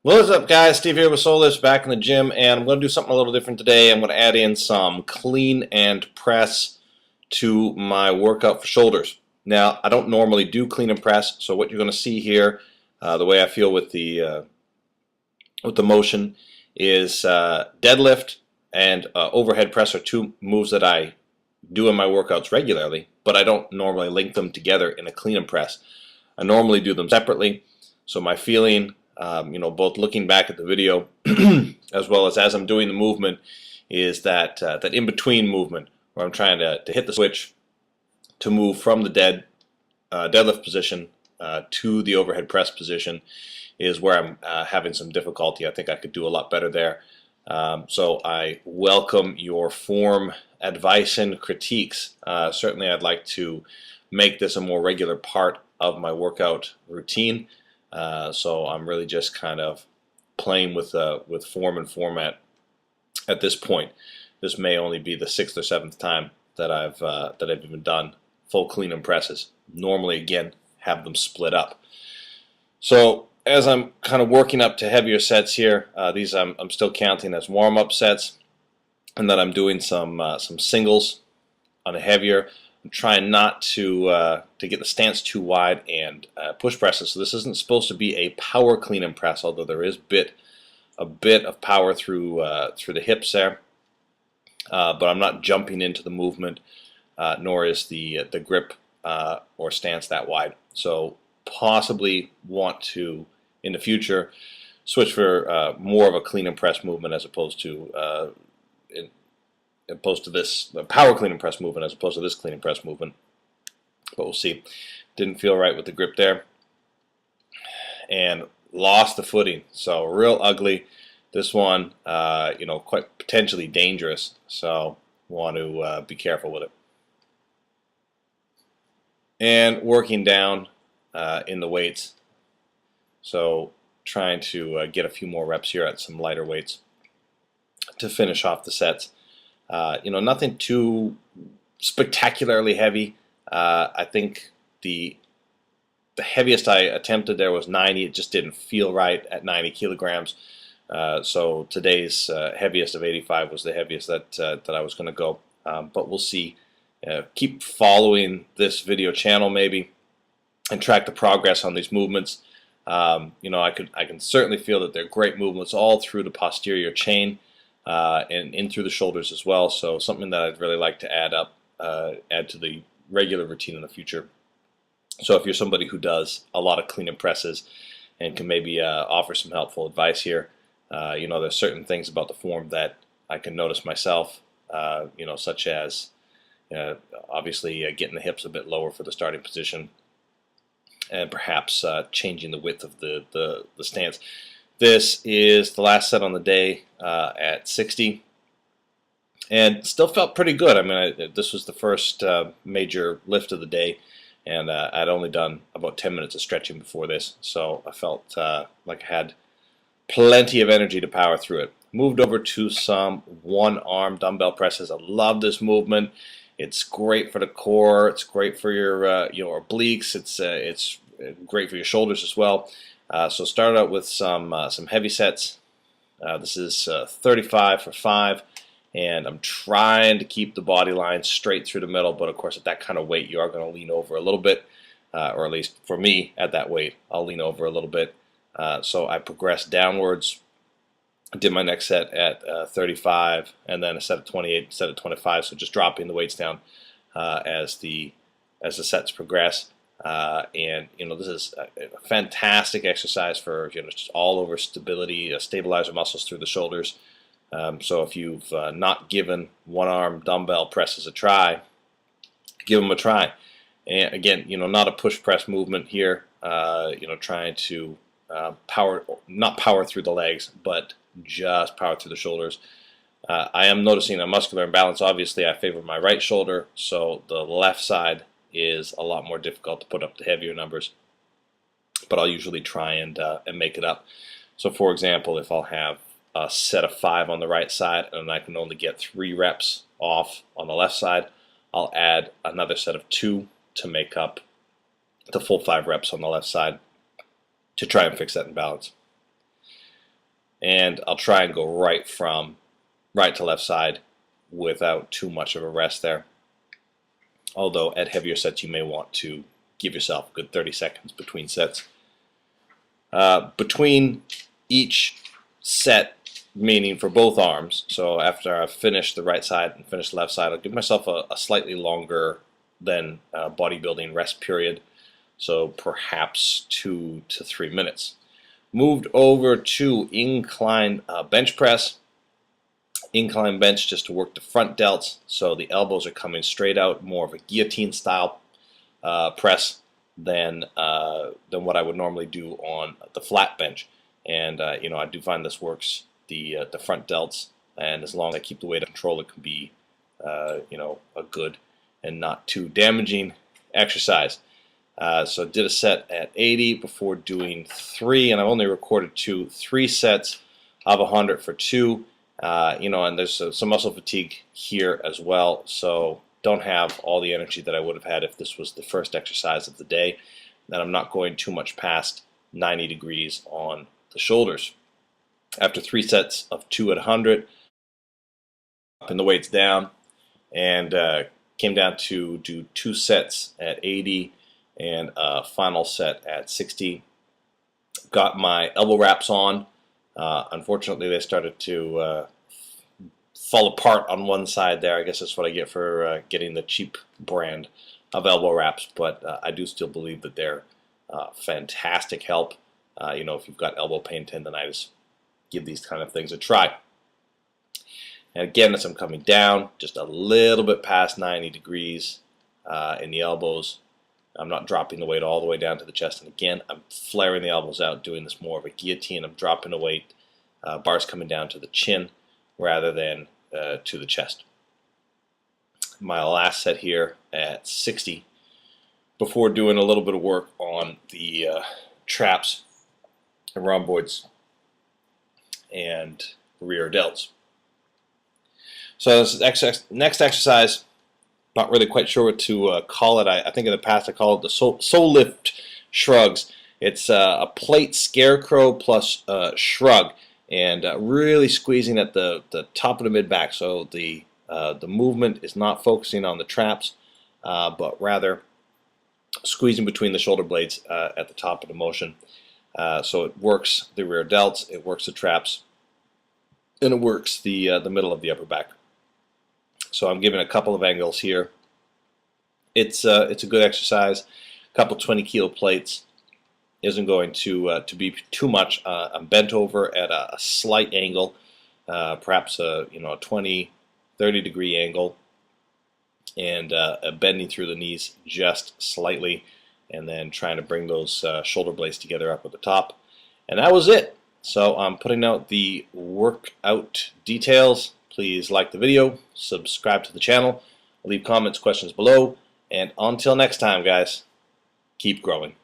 What's up, guys? Steve here with Seoullift, back in the gym, and I'm going to do something a little different today. I'm going to add in some clean and press to my workout for shoulders. Now, I don't normally do clean and press, so what you're going to see here, the way I feel with the motion, is deadlift and overhead press are two moves that I do in my workouts regularly, but I don't normally link them together in a clean and press. I normally do them separately, so my feeling, both looking back at the video as well as I'm doing the movement, is that that in-between movement where I'm trying to hit the switch to move from the deadlift position to the overhead press position is where I'm having some difficulty. I think I could do a lot better there. So I welcome your form advice and critiques. Certainly I'd like to make this a more regular part of my workout routine. So I'm really just kind of playing with form and format at this point. This may only be the 6th or 7th time that I've even done full clean and presses. Normally, again, have them split up. So as I'm kind of working up to heavier sets here, these I'm still counting as warm-up sets, and then I'm doing some singles on a heavier. I'm trying not to get the stance too wide and push presses. So this isn't supposed to be a power clean and press, although there is a bit of power through the hips there. But I'm not jumping into the movement, nor is the grip or stance that wide. So possibly want to, in the future, switch for more of a clean and press movement as opposed to this power clean and press movement as opposed to this clean and press movement. But we'll see. Didn't feel right with the grip there. And lost the footing. So real ugly. This one, quite potentially dangerous. So want to be careful with it. And working down in the weights. So trying to get a few more reps here at some lighter weights to finish off the sets. Nothing too spectacularly heavy. I think the heaviest I attempted there was 90. It just didn't feel right at 90 kilograms. So today's heaviest of 85 was the heaviest that I was going to go. But we'll see. Keep following this video channel maybe and track the progress on these movements. I can certainly feel that they're great movements all through the posterior chain. And in through the shoulders as well. So something that I'd really like to add to the regular routine in the future. So if you're somebody who does a lot of clean and presses and can maybe offer some helpful advice here, there's certain things about the form that I can notice myself, such as obviously getting the hips a bit lower for the starting position, and perhaps changing the width of the stance. This is the last set on the day at 60, and still felt pretty good. I mean, this was the first major lift of the day, and I'd only done about 10 minutes of stretching before this, so I felt like I had plenty of energy to power through it. Moved over to some one-arm dumbbell presses. I love this movement. It's great for the core. It's great for your obliques. It's great for your shoulders as well. So started out with some heavy sets. This is 35 for 5, and I'm trying to keep the body line straight through the middle, but of course at that kind of weight you are going to lean over a little bit, or at least for me at that weight I'll lean over a little bit. So I progressed downwards. I did my next set at 35, and then a set of 28, set of 25, so just dropping the weights down as the sets progress. This is a fantastic exercise for just all over stability, stabilize your muscles through the shoulders. So if you've not given one-arm dumbbell presses a try, give them a try. And again, not a push press movement here. Trying to not power through the legs, but just power through the shoulders. I am noticing a muscular imbalance. Obviously, I favor my right shoulder, so the left side is a lot more difficult to put up the heavier numbers, but I'll usually try and make it up. So for example, if I'll have a set of 5 on the right side and I can only get 3 reps off on the left side, I'll add another set of 2 to make up the full 5 reps on the left side to try and fix that imbalance. and I'll try and go right from right to left side without too much of a rest there. Although at heavier sets you may want to give yourself a good 30 seconds between sets. Between each set, meaning for both arms, so after I've finished the right side and finished the left side, I'll give myself a slightly longer than bodybuilding rest period, so perhaps 2 to 3 minutes. Moved over to incline bench press. Incline bench just to work the front delts, so the elbows are coming straight out, more of a guillotine style press than what I would normally do on the flat bench. And you know, I do find this works the front delts, and as long as I keep the weight under control, it can be you know, a good and not too damaging exercise. So I did a set at 80 before doing 3, and I've only recorded 3 sets of 100 for 2. You know, and there's some muscle fatigue here as well, so don't have all the energy that I would have had if this was the first exercise of the day. And I'm not going too much past 90 degrees on the shoulders. After 3 sets of 2 at 100, upping the weights down, and came down to do 2 sets at 80 and a final set at 60. Got my elbow wraps on. Unfortunately, they started to fall apart on one side there. I guess that's what I get for getting the cheap brand of elbow wraps, but I do still believe that they're fantastic help. You know, if you've got elbow pain, tendonitis, give these kind of things a try. And again, as I'm coming down, just a little bit past 90 degrees in the elbows, I'm not dropping the weight all the way down to the chest. And again, I'm flaring the elbows out, doing this more of a guillotine. I'm dropping the weight, bars coming down to the chin rather than to the chest. My last set here at 60 before doing a little bit of work on the traps and rhomboids and rear delts. So this is next exercise. Not really quite sure what to call it. I think in the past I called it the Seoullift Shrugs. It's a plate Scarecrow plus Shrug, and really squeezing at the top of the mid back. So the movement is not focusing on the traps, but rather squeezing between the shoulder blades at the top of the motion. So it works the rear delts, it works the traps, and it works the middle of the upper back. So I'm giving a couple of angles here. It's a good exercise. A couple 20-kilo plates isn't going to be too much. I'm bent over at a slight angle, perhaps a 20, 30-degree angle, and bending through the knees just slightly, and then trying to bring those shoulder blades together up at the top. And that was it. So I'm putting out the workout details. Please like the video, subscribe to the channel, leave comments, questions below, and until next time, guys, keep growing.